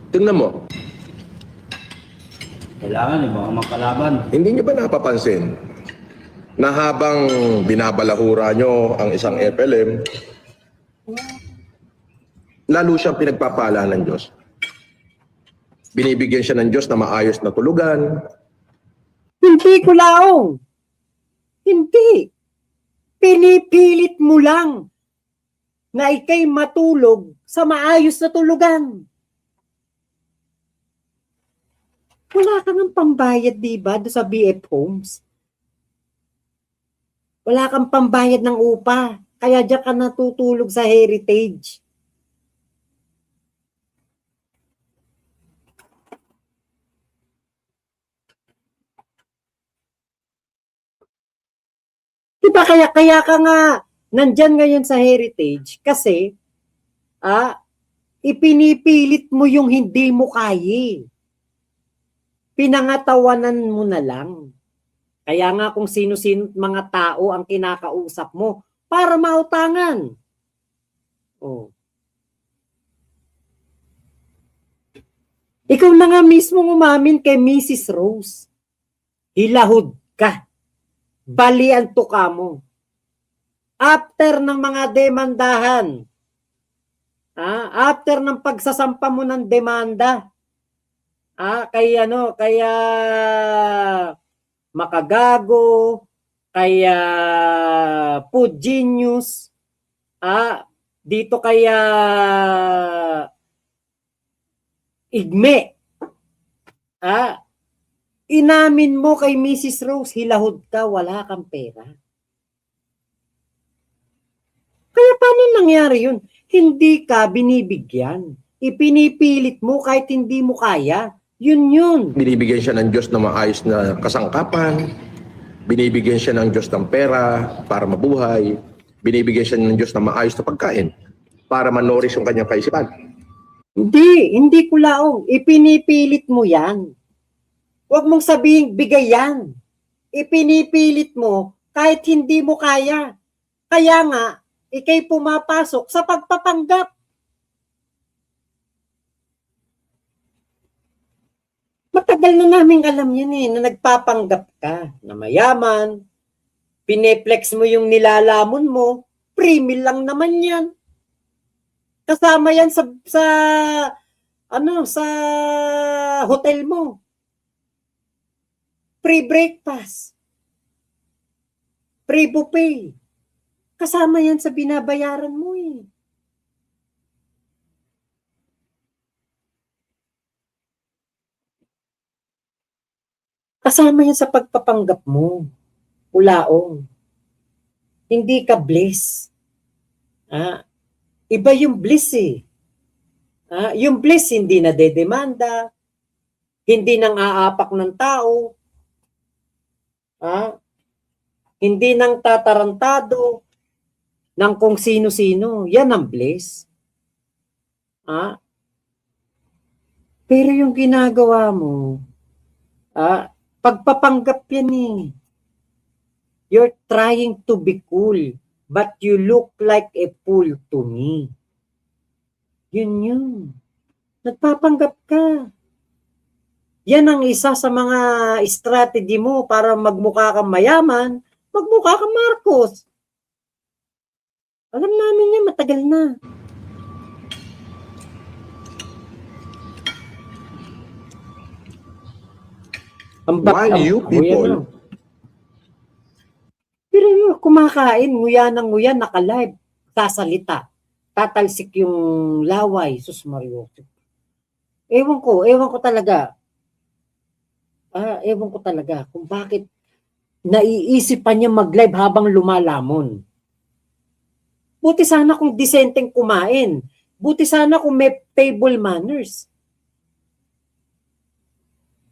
Tingnan mo, Kailangan eh, baka makalaban. hindi niyo ba napapansin na habang binabalahura nyo ang isang FLM, lalo siyang pinagpapala ng Diyos. Binibigyan siya ng Diyos na maayos na tulugan. Hindi ko laong. Hindi. Pinipilit mo lang na ikay matulog sa maayos na tulugan. Wala ka ng pambayad, diba, doon sa BF Homes? Wala kang pambayad ng upa. Kaya diyan ka natutulog sa Heritage. Diba kaya ka nga nandyan ngayon sa Heritage kasi ipinipilit mo yung hindi mo kaya. Pinangatawanan mo na lang. Kaya nga kung sino-sino mga tao ang kinakausap mo para mautangan. Oh. Ikaw na nga mismo umamin kay Mrs. Rose. Hilahod ka. Balian to ka mo. After ng mga demandahan, after ng pagsasampa mo ng demanda, kaya Makagago, kaya Food Genius, dito kaya Igme, inamin mo kay Mrs. Rose, hilahod ka, wala kang pera. Kaya paano nangyari yun? Hindi ka binibigyan. Ipinipilit mo kahit hindi mo kaya. Yun. Binibigyan siya ng Diyos na maayos na kasangkapan. Binibigyan siya ng Diyos ng pera para mabuhay. Binibigyan siya ng Diyos na maayos na pagkain para manoris yung kanyang kaisipan. Hindi ko laong. Ipinipilit mo yan. Huwag mong sabihin, bigay yan. Ipinipilit mo kahit hindi mo kaya. Kaya nga, ikay pumapasok sa pagpapanggap. Matagal na namin alam yan na nagpapanggap ka, na mayaman, pineplex mo yung nilalamon mo, premium lang naman yan. Kasama yan sa hotel mo. Free breakfast. Free buffet. Kasama yan sa binabayaran mo eh. Kasama yan sa pagpapanggap mo. Ulaong. Hindi ka bliss. Iba yung bliss eh. Yung bliss hindi na dedemanda, hindi nang aapak ng tao, hindi nang tatarantado ng kung sino-sino. Yan ang bliss. Pero yung ginagawa mo, pagpapanggap yan eh. You're trying to be cool, but you look like a fool to me. Yun. Nagpapanggap ka. Yan ang isa sa mga strategy mo para magmukha kang mayaman, magmukha kang Marcos. Alam namin yan, matagal na. Why you people? Pero yun, kumakain, nguya ng nguya, naka-live, sasalita, tatalsik yung laway, sus Mario. Ewan ko talaga. Ewan ko talaga kung bakit naiisip pa niya mag-live habang lumalamon. Buti sana kung disenteng kumain. Buti sana kung may table manners.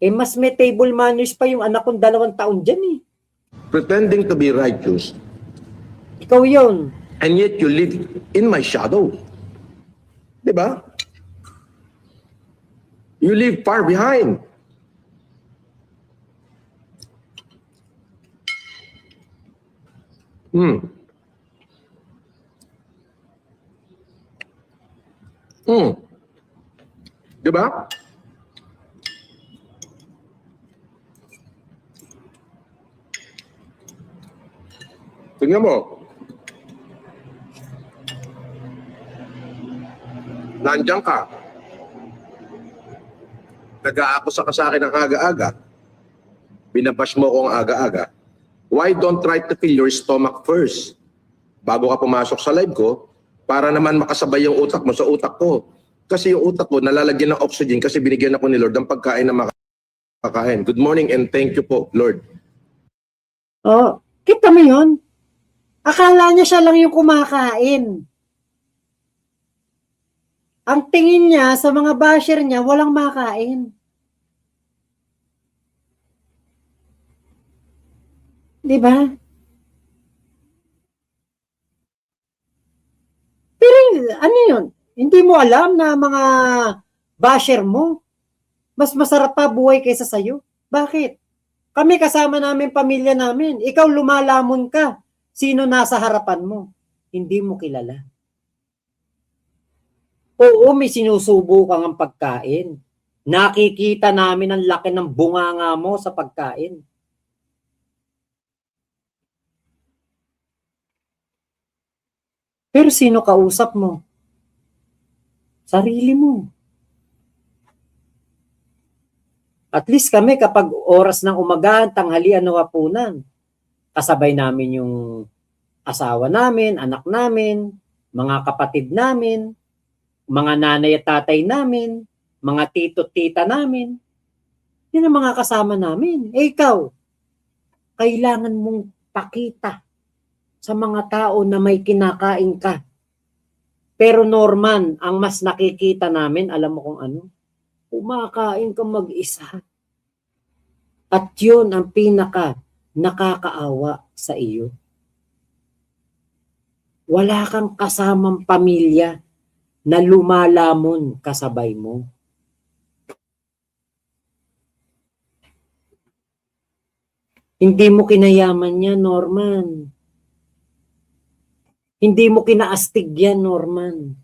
Mas may table manners pa yung anak kong 2 taon dyan eh. Pretending to be righteous, Ikaw yun. and yet you live in my shadow. Diba? You live far behind. Di ba? Tingnan mo. Nandiyan ka. Nag-aakusa ka sa akin ng aga-aga. Binabash mo ko ang aga-aga. Why don't try to fill your stomach first? Bago ka pumasok sa live ko, para naman makasabay yung utak mo sa utak ko. Kasi yung utak ko nalalagyan ng oxygen kasi binigyan ako ni Lord ng pagkain na makakain. Good morning and thank you po, Lord. Oh, kita mo yun? Akala niya siya lang yung kumakain. Ang tingin niya sa mga basher niya, walang makain. Di ba? Pero ano yun? Hindi mo alam na mga basher mo, mas masarap pa buhay kaysa sa'yo. Bakit? Kami kasama namin, pamilya namin. Ikaw lumalamon ka. Sino nasa harapan mo? Hindi mo kilala. Oo, may sinusubo kang ang pagkain. Nakikita namin ang laki ng bunganga mo sa pagkain. Pero sino kausap mo? Sarili mo. At least kami kapag oras ng umagahan, tanghalian o hapunan, kasabay namin yung asawa namin, anak namin, mga kapatid namin, mga nanay at tatay namin, mga tito at tita namin. Yan ang mga kasama namin. Eh ikaw, kailangan mong pakita sa mga tao na may kinakain ka. Pero Norman, ang mas nakikita namin, alam mo kung ano? Kumakain ka mag-isa. At yun ang pinaka nakakaawa sa iyo. Wala kang kasamang pamilya na lumalamon kasabay mo. Hindi mo kinayaman yan, Norman. Hindi mo kinaastig yan, Norman.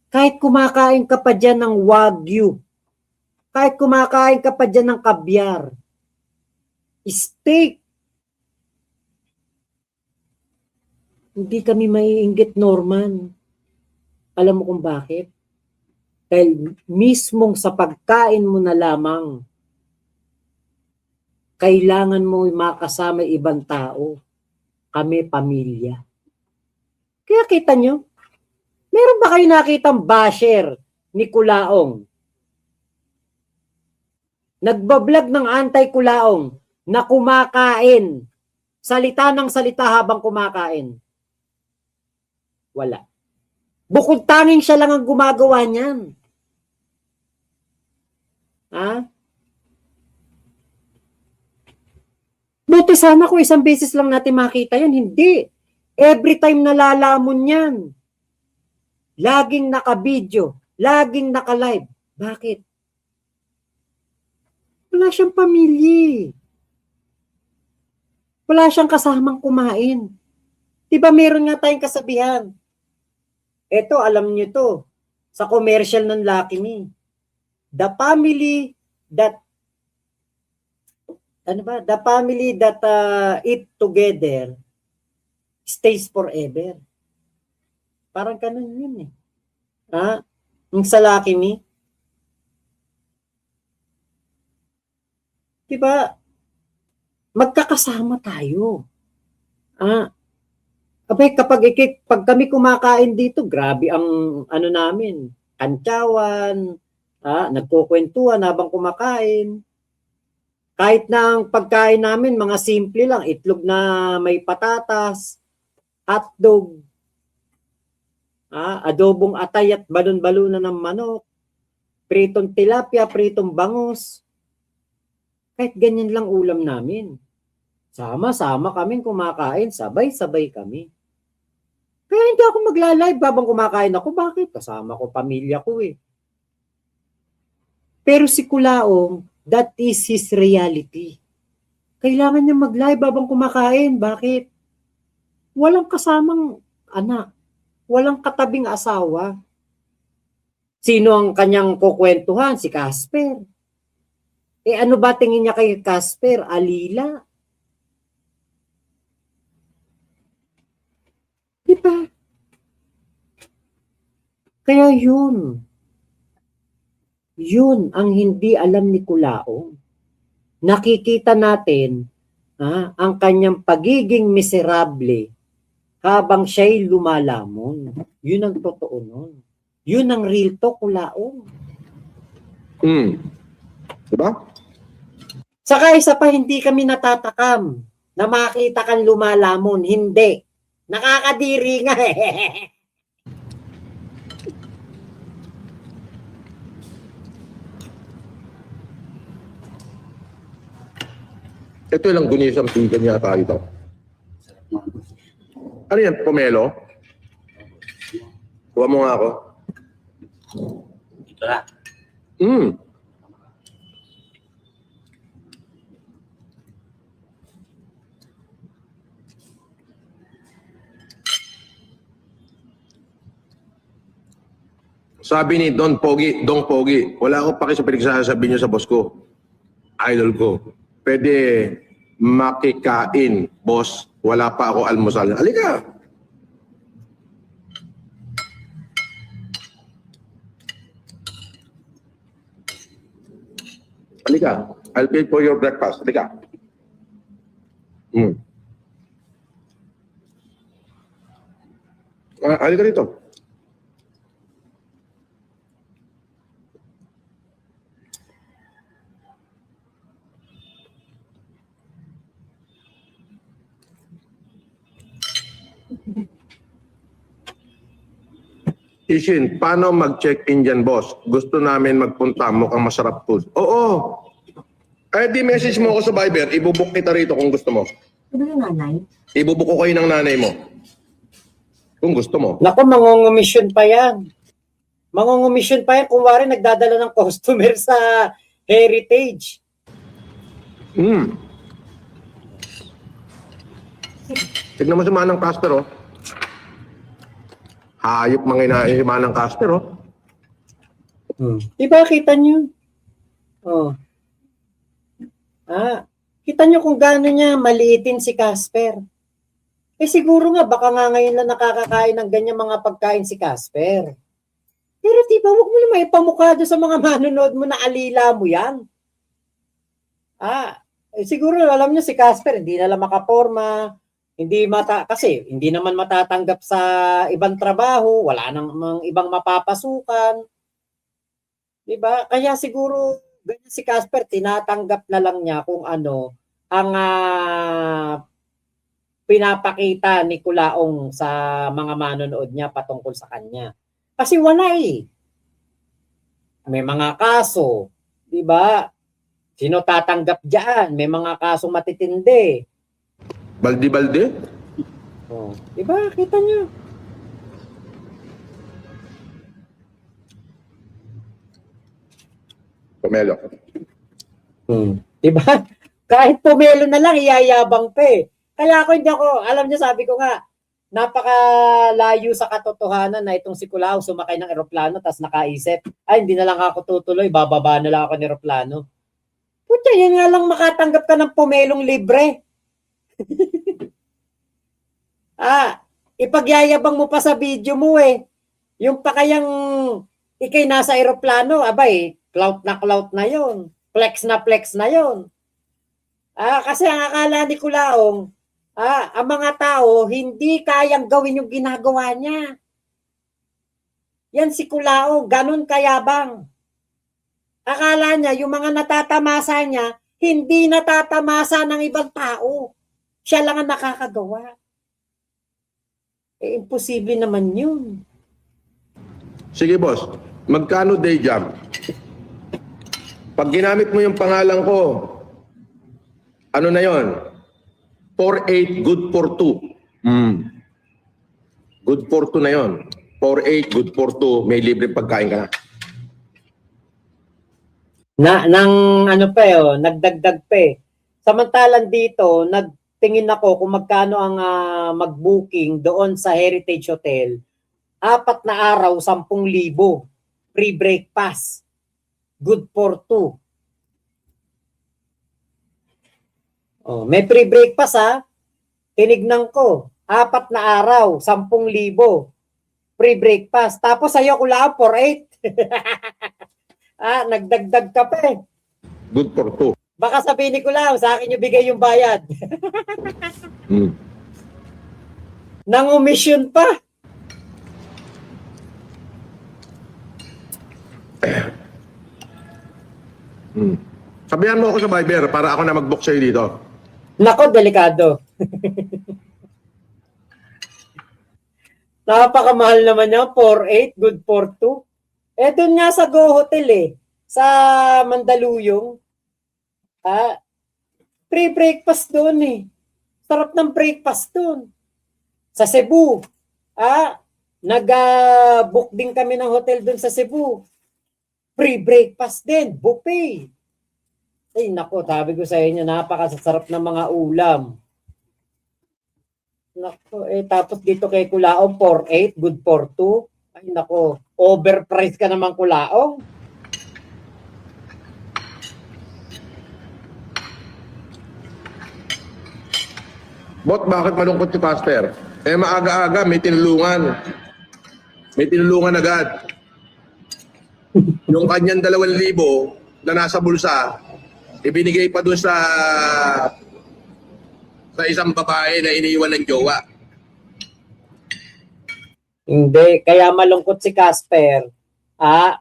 Kahit kumakain ka pa dyan ng wagyu, kahit kumakain ka pa dyan ng kabyar, steak, hindi kami maiinggit, Norman. Alam mo kung bakit? Dahil mismong sa pagkain mo na lamang, kailangan mo makasama ibang tao. Kami, pamilya. Kaya kita nyo, meron ba kayo nakitang basher ni Kulaong? Nagbablog ng anti-Kulaong na kumakain. Salita ng salita habang kumakain. Wala. Bukod tanging siya lang ang gumagawa niyan. Ha? Buti sana kung isang beses lang natin makita yan. Hindi. Every time nalalamon yan. Laging naka-video. Laging naka-live. Bakit? Wala siyang pamilya. Wala siyang kasamang kumain. Diba meron nga tayong kasabihan? Eto, alam niyo to. Sa commercial ng Lucky Me. The family that The family that eat together stays forever. Parang ganun yun eh. Ha? Yung sa Lucky Me. Diba? Magkakasama tayo. Kapag kami kumakain dito, grabe ang ano namin, kantsawan, nagkukwentuhan habang kumakain. Kahit na ang pagkain namin, mga simple lang, itlog na may patatas, hotdog, adobong atay at balon-balunan ng manok, pritong tilapia, pritong bangus. Kahit ganyan lang ulam namin. Sama-sama kaming kumakain, sabay-sabay kami. Kaya hindi ako magla-live habang kumakain ako. Bakit? Kasama ko, pamilya ko eh. Pero si Kulaong, that is his reality. Kailangan niya mag-live habang kumakain. Bakit? Walang kasamang anak. Walang katabing asawa. Sino ang kanyang kukwentuhan? Si Casper. Eh ano ba tingin niya kay Casper? Alila. Diba? Kaya yun. Yun ang hindi alam ni Kulaong. Nakikita natin ang kanyang pagiging miserable habang siya'y lumalamon. Yun ang totoo nun. Yun ang real talk, Kulaong. Diba? Saka isa pa, hindi kami natatakam na makita kang lumalamon. Hindi. Nakakadiri nga eh. Ito lang gunisang pigan yata ito. Ano yan? Pomelo? Kuha mo nga ako. Ito na. Sabi ni Dong Pogi, wala akong paki sa pinagsasabi niyo sa boss ko. Idol ko. Pwede makikain, boss. Wala pa ako almusal. Halika. Halika. I'll pay for your breakfast. Halika. Halika dito. Ishin, paano mag-check-in dyan, boss? Gusto namin magpunta, mukhang masarap food. Oo. Eh, di message mo ako sa Viber. Ibubuk kita rito kung gusto mo. Ano yung nanay? Ibubuk ko kayo ng nanay mo. Kung gusto mo. Naku, mangungumisyon pa yan. Mangungumisyon pa yan kung wari nagdadala ng customer sa Heritage. Tignan mo si Manang Casper, oh. Hayop mga si Manang Casper, oh. Diba, kita nyo? Oh. Kita nyo kung gaano niya maliitin si Casper. Eh siguro nga, baka nga ngayon lang nakakakain ng ganyan mga pagkain si Casper. Pero diba, huwag mo naman ipamukha doon sa mga manonood mo na alila mo yan. Siguro alam niyo si Casper, hindi na lang makaporma, kasi hindi naman matatanggap sa ibang trabaho, wala nang ibang mapapasukan. Diba? Kaya siguro ganyan si Casper, tinatanggap na lang niya kung ano ang pinapakita ni Kulaong sa mga manonood niya patungkol sa kanya. Kasi wala eh. May mga kaso, diba? Sino tatanggap diyan? May mga kasong matitindi. Baldi-baldi? Oh, diba? Kita nyo. Pomelo. Diba? Kahit pomelo na lang, iyayabang pa eh. Kaya hindi ako, alam niyo, sabi ko nga, napakalayo sa katotohanan na itong si Kulao sumakay ng eroplano tapos nakaisip, hindi na lang ako tutuloy, bababa na lang ako ng eroplano. Putya, yan nga lang makatanggap ka ng pomelong libre. Ipagyayabang mo pa sa video mo eh. Yung pa kayang ikay nasa eroplano, clout na yon. Flex na yon. Kasi ang akala ni Kulaong, ang mga tao hindi kayang gawin yung ginagawa niya. Yan si Kulaong, ganun kayabang. Akala niya, yung mga natatamasa niya, hindi natatamasa ng ibang tao. Siya lang ang nakakagawa. Imposible naman yun. Sige, boss. Magkano day job? Pag ginamit mo yung pangalan ko, ano na yon? 4-8, good for 2. Good for 2 na yon. 4-8, good for 2, may libre pagkain ka na. Nagdagdag pa eh. Samantalang dito, nagtingin ako kung magkano ang mag-booking doon sa Heritage Hotel. 4 na araw, 10,000. free breakfast. Good for 2. Oh, may free breakfast ha. Tinignan ko, 4 na araw, 10,000. Free breakfast. Tapos sa'yo ko lang for 8. Nagdagdag ka pa eh. Good for 2. Baka sabihin ko lang, sa akin yung bigay yung bayad. Nangumisyon pa. Sabihan mo ako sa Viber para ako na mag-book sa'yo dito. Nako, delikado. Napakamahal naman niya, 4,800, good for 2. Eh, doon nga sa Go Hotel eh, sa Mandaluyong. Free breakfast doon eh. Sarap ng breakfast doon. Sa Cebu, nag-book din kami ng hotel doon sa Cebu. Free breakfast din, buffet. Ay nako, sabi ko sa inyo, napakasasarap ng mga ulam. Nako, tapos dito kay Kulaong, 4,800, good for 2. Ay nako, overpriced ka naman Kulaong. Bot, bakit malungkot si Pastor? Maaga-aga, may tinulungan. May tinulungan agad. Yung kanyang 2,000 na nasa bulsa, ibinigay pa doon sa isang babae na iniiwan ng jowa. Hindi, kaya malungkot si Casper.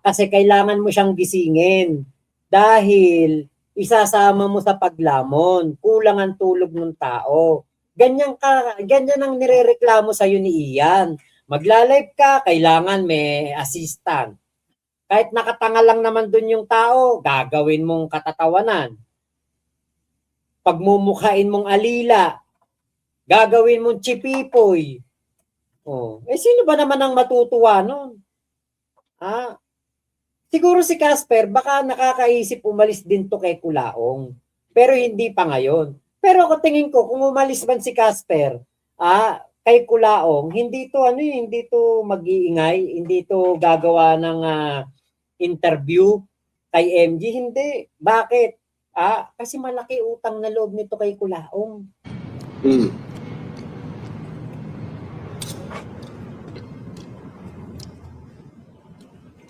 Kasi kailangan mo siyang gisingin. Dahil isasama mo sa paglamon. Kulang ang tulog ng tao. Ganyan ang nirereklamo sa iyo ni Ian. Magla-live ka, kailangan may assistant. Kahit nakatanga lang naman dun yung tao, gagawin mong katatawanan. Pagmumukhain mong alila, gagawin mong chipipoy. Sino ba naman ang matutuwa nun? Siguro si Casper, baka nakakaisip umalis din to kay Kulaong. Pero hindi pa ngayon. Pero ako tingin ko, kung umalis man si Casper, kay Kulaong, hindi to mag-iingay, hindi to gagawa ng interview kay MG, hindi. Bakit? Kasi malaki utang na loob nito kay Kulaong.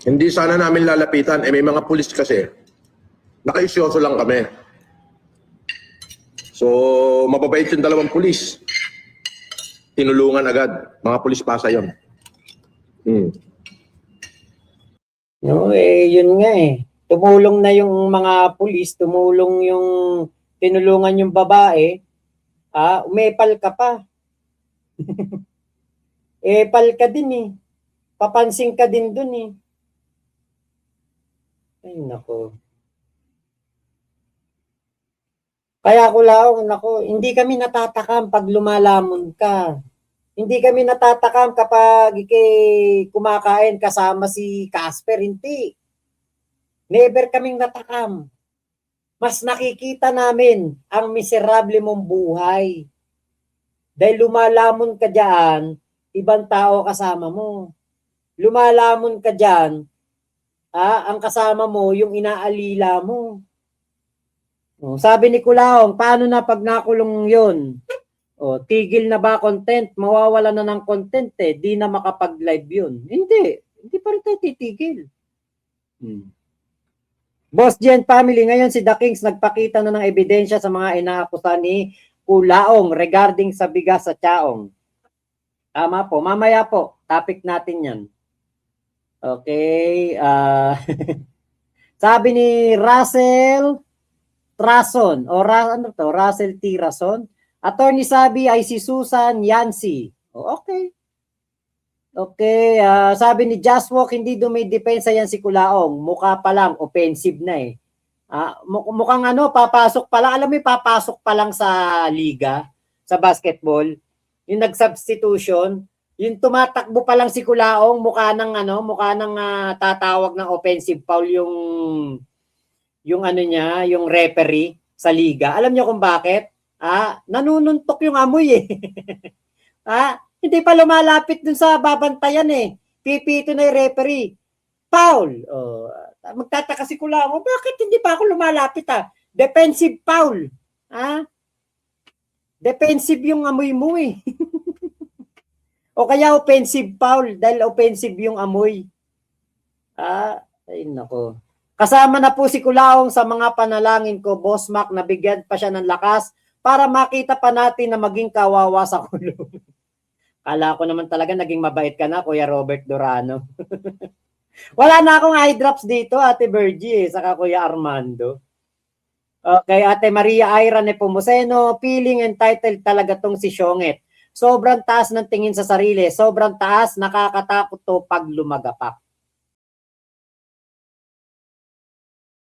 Hindi sana namin lalapitan. May mga pulis kasi. Nakaisyoso lang kami. So, mababait yung 2 pulis. Tinulungan agad. Mga pulis pasa yun. Yun nga eh. Tumulong na yung mga pulis, tinulungan yung babae, umepal ka pa. Epal ka din eh. Papansin ka din dun eh. Ay nako. Kaya Kulaong, hindi kami natatakam pag lumalamon ka. Hindi kami natatakam kapag kumakain kasama si Casper, hindi. Never kaming natakam. Mas nakikita namin ang miserable mong buhay. Dahil lumalamon ka dyan, ibang tao kasama mo. Lumalamon ka dyan, ang kasama mo, yung inaalila mo. Sabi ni Kulaong, paano na pag nakulong yun? Tigil na ba content? Mawawala na ng content eh. Di na makapag-live yun. Hindi pa rin tayo titigil. Boss Jen Family, ngayon si The Kings nagpakita na ng ebidensya sa mga inaakusan ni Kulaong regarding sa bigas sa Chaong. Tama po. Mamaya po, topic natin yan. Okay. Sabi ni Russell Trason, Russell T. Rason, Attorney Sabi ay si Susan Yancy. Okay. Okay, sabi ni Jaswalk, hindi dumidepensa yan si Kulaong. Mukha pa lang, offensive na eh. Mukhang papasok pa lang. Alam mo, papasok pa lang sa liga, sa basketball. Yung nag-substitution, yung tumatakbo pa lang si Kulaong, mukha nang tatawag ng offensive foul yung referee sa liga. Alam niyo kung bakit? Nanununtok yung amoy eh. Hindi pa lumalapit dun sa babantayan eh. Pipito na yung referee. Foul. Oh, magtataka si Kulao, bakit hindi pa ako lumalapit Defensive foul. Defensive yung amoy mo eh. O kaya offensive foul dahil offensive yung amoy. Ay nako. Kasama na po si Kulaong sa mga panalangin ko, Boss Mac, nabigyan pa siya ng lakas para makita pa natin na maging kawawa sa kulong. Kala ko naman talaga naging mabait ka na, Kuya Robert Durano. Wala na akong eye drops dito, Ate Virgie, saka Kuya Armando. Okay, Ate Maria Ira Nepomuceno, feeling entitled talaga tong si Syonget. Sobrang taas ng tingin sa sarili, sobrang taas, nakakatakot to pag lumagapak.